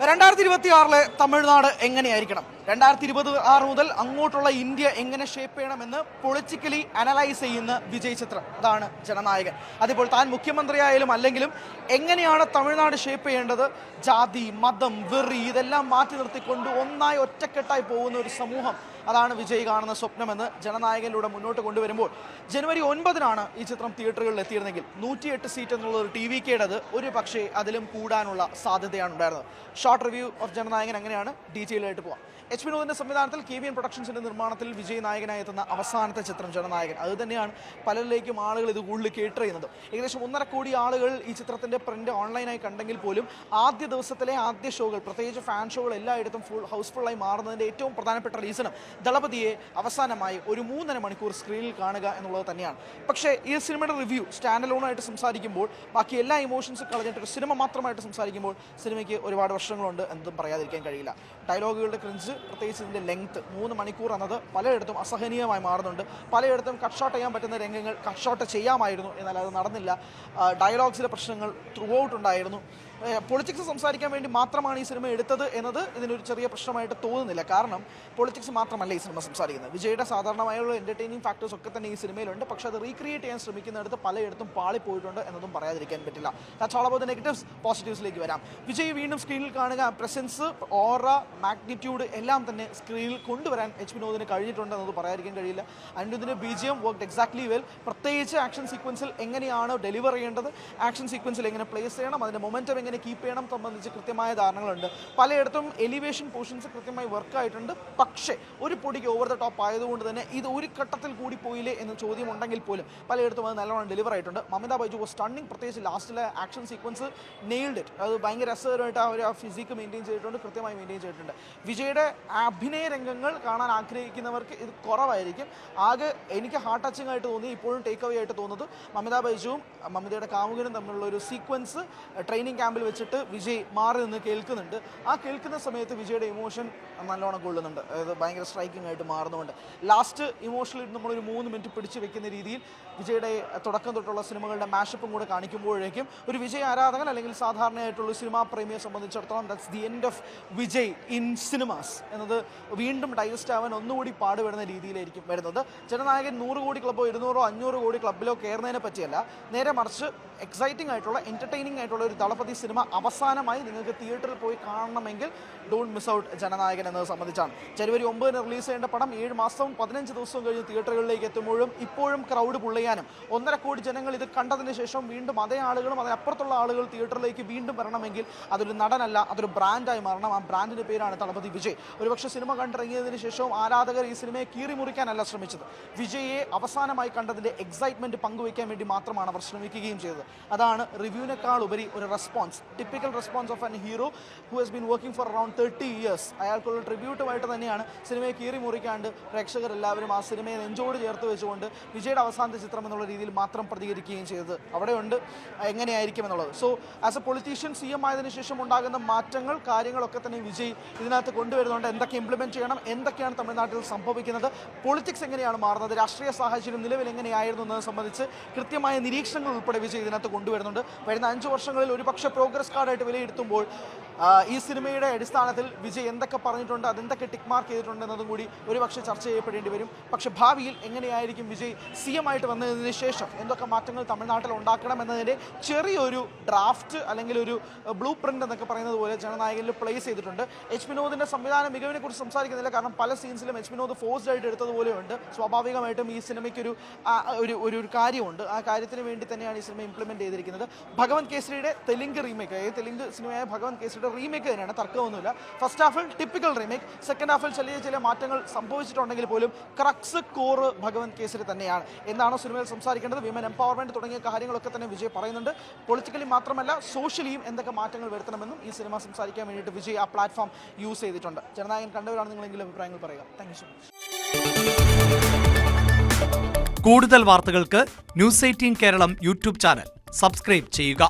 2026 തമിഴ്നാട് എങ്ങനെയായിരിക്കണം, 2026 മുതൽ അങ്ങോട്ടുള്ള ഇന്ത്യ എങ്ങനെ ഷേപ്പ് ചെയ്യണമെന്ന് പൊളിറ്റിക്കലി അനലൈസ് ചെയ്യുന്ന വിജയ് ചിത്രം. അതാണ് ജനനായകൻ. അതിപ്പോൾ താൻ മുഖ്യമന്ത്രിയായാലും അല്ലെങ്കിലും എങ്ങനെയാണ് തമിഴ്നാട് ഷേപ്പ് ചെയ്യേണ്ടത്, ജാതി, മതം, വെറി ഇതെല്ലാം മാറ്റി നിർത്തിക്കൊണ്ട് ഒന്നായി ഒറ്റക്കെട്ടായി പോകുന്ന ഒരു സമൂഹം, അതാണ് വിജയ് കാണുന്ന സ്വപ്നമെന്ന് ജനനായകനിലൂടെ മുന്നോട്ട് കൊണ്ടുവരുമ്പോൾ ജനുവരി 9 ഈ ചിത്രം തിയേറ്ററുകളിൽ എത്തിയിരുന്നെങ്കിൽ 108 സീറ്റ് എന്നുള്ള ഒരു TVK'ടേത് ഒരു പക്ഷേ അതിലും കൂടാനുള്ള സാധ്യതയാണ് ഉണ്ടായിരുന്നത്. ഷോർട്ട് റിവ്യൂ ഓഫ് ജനനായകൻ അങ്ങനെയാണ്, ഡീറ്റെയിൽ ആയിട്ട് പോവാം. എച്ച് വിനോദിന്റെ സംവിധാനത്തിൽ KVN പ്രൊഡക്ഷൻസിന്റെ നിർമ്മാണത്തിൽ വിജയ് നായകനായി എത്തുന്ന അവസാനത്തെ ചിത്രം ജനനായകൻ. അത് തന്നെയാണ് പലരിലേക്കും ആളുകൾ ഇത് കൂടുതൽ കേട്ടർ ചെയ്യുന്നത്. ഏകദേശം 1.5 കോടി ആളുകൾ ഈ ചിത്രത്തിന്റെ പ്രിന്റ് ഓൺലൈനായി കണ്ടെങ്കിൽ പോലും ആദ്യ ദിവസത്തിലെ ആദ്യ ഷോകൾ, പ്രത്യേകിച്ച് ഫാൻ ഷോകൾ എല്ലായിടത്തും ഹൗസ്ഫുള്ളായി മാറുന്നതിന്റെ ഏറ്റവും പ്രധാനപ്പെട്ട റീസണും ദളപതിയെ അവസാനമായി ഒരു 3.5 മണിക്കൂർ സ്ക്രീനിൽ കാണുക എന്നുള്ളത് തന്നെയാണ്. പക്ഷേ ഈ സിനിമയുടെ റിവ്യൂ സ്റ്റാൻഡ് അലോണായിട്ട് സംസാരിക്കുമ്പോൾ, ബാക്കി എല്ലാ ഇമോഷൻസും കളഞ്ഞിട്ട് ഒരു സിനിമ മാത്രമായിട്ട് സംസാരിക്കുമ്പോൾ സിനിമയ്ക്ക് ഒരുപാട് വർഷങ്ങളുണ്ട് എന്നതും പറയാതിരിക്കാൻ കഴിയില്ല. ഡയലോഗുകളുടെ ക്രിഞ്ച്, പ്രത്യേകിച്ച് ഇതിൻ്റെ ലെങ്ത്ത് 3 മണിക്കൂർ എന്നത് പലയിടത്തും അസഹനീയമായി മാറുന്നുണ്ട്. പലയിടത്തും കട്ട് ഷോട്ട് ചെയ്യാൻ പറ്റുന്ന രംഗങ്ങൾ കട്ട് ഷോട്ട് ചെയ്യാമായിരുന്നു, എന്നാൽ അത് നടന്നില്ല. ഡയലോഗ്സിലെ പ്രശ്നങ്ങൾ ത്രൂ ഔട്ട് ഉണ്ടായിരുന്നു. പൊളിറ്റിക്സ് സംസാരിക്കാൻ വേണ്ടി മാത്രമാണ് ഈ സിനിമ എടുത്തത് എന്നത് ഇതിനൊരു ചെറിയ പ്രശ്നമായിട്ട് തോന്നുന്നില്ല. കാരണം പൊളിറ്റിക്സ് മാത്രമല്ല ഈ സിനിമ സംസാരിക്കുന്നത്. വിജയുടെ സാധാരണമായുള്ള എൻ്റർടൈനിങ് ഫാക്ടേഴ്സ് ഒക്കെ തന്നെ ഈ സിനിമയിലുണ്ട്. പക്ഷേ അത് റീക്രിയേറ്റ് ചെയ്യാൻ ശ്രമിക്കുന്നിടത്ത് പലയിടത്തും പാളിപ്പോയിട്ടുണ്ട് എന്നതും പറയാതിരിക്കാൻ പറ്റില്ല. That's all about the negatives. പോസിറ്റീവ്സിലേക്ക് വരാം. വിജയ് വീണ്ടും സ്ക്രീനിൽ കാണുക, പ്രസൻസ്, ഓറ, മാഗ്നിറ്റ്യൂഡ് എല്ലാം തന്നെ സ്ക്രീനിൽ കൊണ്ടുവരാൻ എച്ച് വിനോദിന് കഴിഞ്ഞിട്ടുണ്ട് എന്നത് പറയാതിരിക്കാൻ കഴിയില്ല. അനിരുദ്ധിൻ്റെ BGM വർക്ക്ഡ് എക്സാക്ട്ലി വെൽ. പ്രത്യേകിച്ച് ആക്ഷൻ സീക്വൻസിൽ എങ്ങനെയാണ് ഡെലിവർ ചെയ്യേണ്ടത്, ആക്ഷൻ സീക്വൻസിൽ എങ്ങനെ പ്ലേസ് ചെയ്യണം, അതിൻ്റെ മൊമെൻറ്റം എങ്ങനെ കീപ്പ് ചെയ്യണം സംബന്ധിച്ച് കൃത്യമായ ധാരണകളുണ്ട്. പലയിടത്തും എലിവേഷൻ പോർഷൻസ് കൃത്യമായി വർക്കായിട്ടുണ്ട്. പക്ഷേ ഒരു പൊടിക്ക് ഓവർ ദ ടോപ്പ് ആയതുകൊണ്ട് തന്നെ ഇത് ഒരു ഘട്ടത്തിൽ കൂടി പോയില്ലേ എന്ന ചോദ്യം ഉണ്ടെങ്കിൽ പോലും പലയിടത്തും അത് നല്ലോണം ഡെലിവർ ആയിട്ടുണ്ട്. Mamitha Baiju was stunning. പ്രത്യേകിച്ച് ലാസ്റ്റിലെ ആക്ഷൻ സീക്വൻസ് നെയിൽഡ് ഇറ്റ്. അത് ഭയങ്കര രസകരമായിട്ട് ആ ഫിസിക്ക് മെയിൻറ്റെയിൻ ചെയ്തിട്ടുണ്ട്, കൃത്യമായി മെയിൻറ്റെയിൻ ചെയ്തിട്ടുണ്ട്. വിജയുടെ അഭിനയ രംഗങ്ങൾ കാണാൻ ആഗ്രഹിക്കുന്നവർക്ക് ഇത് കുറവായിരിക്കും. ആകെ എനിക്ക് ഹാർട്ട് ടച്ചിങ് ആയിട്ട് തോന്നി, ഇപ്പോഴും ടേക്ക് അവേ ആയിട്ട് തോന്നുന്നത് മമിത ബൈജുവും മമിതയുടെ കാമുകനും തമ്മിലുള്ള ഒരു സീക്വൻസ് ട്രെയിനിങ് ക്യാമ്പിൽ വെച്ചിട്ട് വിജയ് മാറി നിന്ന് കേൾക്കുന്നുണ്ട്. ആ കേൾക്കുന്ന സമയത്ത് വിജയുടെ ഇമോഷൻ നല്ലോണം കൊള്ളുന്നുണ്ട്. അതായത് ഭയങ്കര സ്ട്രൈക്കിംഗ് ആയിട്ട് മാറുന്നുണ്ട്. ലാസ്റ്റ് ഇമോഷണലി നമ്മളൊരു 3 മിനിറ്റ് പിടിച്ച് വെക്കുന്ന രീതിയിൽ വിജയുടെ തുടക്കം തൊട്ടുള്ള സിനിമകളുടെ മാഷപ്പും കൂടെ കാണിക്കുമ്പോഴേക്കും ഒരു വിജയ് ആരാധകൻ അല്ലെങ്കിൽ സാധാരണയായിട്ടുള്ള സിനിമാ പ്രേമിയെ സംബന്ധിച്ചിടത്തോളം that's the end of Vijay in cinemas എന്നത് വീണ്ടും ഡൈജസ്റ്റ് ആവാൻ ഒന്നുകൂടി പാടുപെടുന്ന രീതിയിലായിരിക്കും വരുന്നത്. ജനനായകൻ 100 കോടി ക്ലബ്ബോ 200 500 കോടി ക്ലബ്ബിലോ കയറുന്നതിനെ പറ്റിയല്ല, നേരെ മറിച്ച് എക്സൈറ്റിംഗ് ആയിട്ടുള്ള എൻ്റർടൈനിങ് ആയിട്ടുള്ള ഒരു ദളപതി സിനിമ അവസാനമായി നിങ്ങൾക്ക് തിയേറ്ററിൽ പോയി കാണണമെങ്കിൽ ഡോണ്ട് മിസ് ഔട്ട് ജനനായകൻ എന്നത് സംബന്ധിച്ചാണ്. ജനുവരി 9 റിലീസ് ചെയ്യേണ്ട പടം 7 മാസവും 15 ദിവസവും കഴിഞ്ഞ് തിയേറ്ററുകളിലേക്ക് എത്തുമ്പോഴും ഇപ്പോഴും ക്രൗഡ് പുള്ളയാനും 1.5 കോടി ജനങ്ങൾ ഇത് കണ്ടതിന് ശേഷം വീണ്ടും അതേ ആളുകളും അതിനപ്പുറത്തുള്ള ആളുകൾ തിയേറ്ററിലേക്ക് വീണ്ടും വരണമെങ്കിൽ അതൊരു നടനല്ല, അതൊരു ബ്രാൻഡായി മാറണം. ആ ബ്രാൻഡിൻ്റെ പേരാണ് ദളപതി വിജയ്. ഒരുപക്ഷെ സിനിമ കണ്ടിറങ്ങിയതിന് ശേഷവും ആരാധകർ ഈ സിനിമയെ കീറി മുറിക്കാനല്ല ശ്രമിച്ചത്. വിജയെ അവസാനമായി കണ്ടതിൻ്റെ എക്സൈറ്റ്മെൻറ്റ് പങ്കുവയ്ക്കാൻ വേണ്ടി മാത്രമാണ് അവർ ശ്രമിക്കുകയും ചെയ്തത്. അതാണ് റിവ്യൂവിനേക്കാൾ ഉപരി ഒരു response, typical response of an hero who has been working for around 30 years. അയാൾക്കുള്ള ട്രിബ്യൂട്ടുമായിട്ട് തന്നെയാണ് സിനിമയെ കീറി മുറിക്കാണ്ട് പ്രേക്ഷകരെല്ലാവരും ആ സിനിമയെ നെഞ്ചോട് ചേർത്ത് വെച്ചുകൊണ്ട് വിജയുടെ അവസാനത്തെ ചിത്രം എന്നുള്ള രീതിയിൽ മാത്രം പ്രതികരിക്കുകയും ചെയ്തത് അവിടെയുണ്ട് എങ്ങനെയായിരിക്കും എന്നുള്ളത്. So as A politician CM ആയതിനു ശേഷം ഉണ്ടാകുന്ന മാറ്റങ്ങൾ, കാര്യങ്ങളൊക്കെ തന്നെ വിജയ് ഇതിനകത്ത് കൊണ്ടുവരുന്നുണ്ട്. എന്തൊക്കെ ഇംപ്ലിമെൻറ്റ് ചെയ്യണം, എന്തൊക്കെയാണ് തമിഴ്നാട്ടിൽ സംഭവിക്കുന്നത്, പൊളിറ്റിക്സ് എങ്ങനെയാണ് മാറുന്നത്, രാഷ്ട്രീയ സാഹചര്യം നിലവിൽ എങ്ങനെയായിരുന്നു എന്നത് സംബന്ധിച്ച് കൃത്യമായ നിരീക്ഷണങ്ങൾ ഉൾപ്പെടെ വിജയ് ഇതിനകത്ത് കൊണ്ടുവരുന്നുണ്ട്. വരുന്ന 5 വർഷങ്ങളിൽ ഒരുപക്ഷെ പ്രോഗ്രസ് കാർഡായിട്ട് വിലയിരുത്തുമ്പോൾ ഈ സിനിമയുടെ അടിസ്ഥാനത്തിൽ വിജയ് എന്തൊക്കെ പറഞ്ഞിട്ടുണ്ട്, അതെന്തൊക്കെ ടിക്ക് മാർക്ക് ചെയ്തിട്ടുണ്ട് എന്നതും കൂടി ഒരുപക്ഷെ ചർച്ച ചെയ്യപ്പെടേണ്ടി വരും. പക്ഷെ ഭാവിയിൽ എങ്ങനെയായിരിക്കും വിജയ് CM ആയിട്ട് വന്നതിന് ശേഷം എന്തൊക്കെ മാറ്റങ്ങൾ തമിഴ്നാട്ടിൽ ഉണ്ടാക്കണം എന്നതിൻ്റെ ചെറിയൊരു ഡ്രാഫ്റ്റ് അല്ലെങ്കിൽ ഒരു ബ്ലൂ പ്രിൻ്റ് എന്നൊക്കെ പറയുന്നത് പോലെ ജനനായകനിൽ പ്ലേസ് ചെയ്തിട്ടുണ്ട്. എച്ച് വിനോദിൻ്റെ സംവിധാന മികവിനെ കുറിച്ച് സംസാരിക്കുന്നില്ല, കാരണം പല സീൻസിലും എച്ച് വിനോദ് ഫോഴ്സ്ഡ് ആയിട്ട് എടുത്തതുപോലെയുണ്ട്. സ്വാഭാവികമായിട്ടും ഈ സിനിമയ്ക്കൊരു ഒരു കാര്യമുണ്ട്. ആ കാര്യത്തിന് വേണ്ടി തന്നെയാണ് ഈ സിനിമ ഇംപ്ലിമെൻറ്റ് ചെയ്തിരിക്കുന്നത്. ഭഗവൻ കേസരിയുടെ തെലുങ്ക് റീമേക്ക്, തെലുങ്ക് സിനിമയായ ഭഗവൻ കേസരിയുടെ റീമേക്ക് തന്നെയാണ്, തർക്കമൊന്നുമില്ല. ഫസ്റ്റ് ഹാഫിൽ ടിപ്പിക്കൽ റീമേക്ക്, സെക്കൻഡ് ഹാഫിൽ ചില മാറ്റങ്ങൾ സംഭവിച്ചിട്ടുണ്ടെങ്കിൽ പോലും ക്രക്സ് കോറ് ഭഗവൻ കേസരി തന്നെയാണ്. എന്താണോ സിനിമയിൽ സംസാരിക്കേണ്ടത്, വിമൻ എംപവർമെൻറ്റ് തുടങ്ങിയ കാര്യങ്ങളൊക്കെ തന്നെ വിജയ് പറയുന്നുണ്ട്. പൊളിറ്റിക്കലി മാത്രമല്ല സോഷ്യലിയും എന്തൊക്കെ മാറ്റങ്ങൾ വരുത്തണമെന്നും ഈ സിനിമ സംസാരിക്കാൻ വേണ്ടിയിട്ട് വിജയ് ആ പ്ലാറ്റ്ഫോം യൂസ് ചെയ്തിട്ടുണ്ട്. ജനനായകൻ കണ്ടവരാണ് നിങ്ങളെങ്കിലും അഭിപ്രായങ്ങൾ പറയുക. Thank you so much. കൂടുതൽ വാർത്തകൾക്ക് News 18 Keralam YouTube channel subscribe ചെയ്യുക.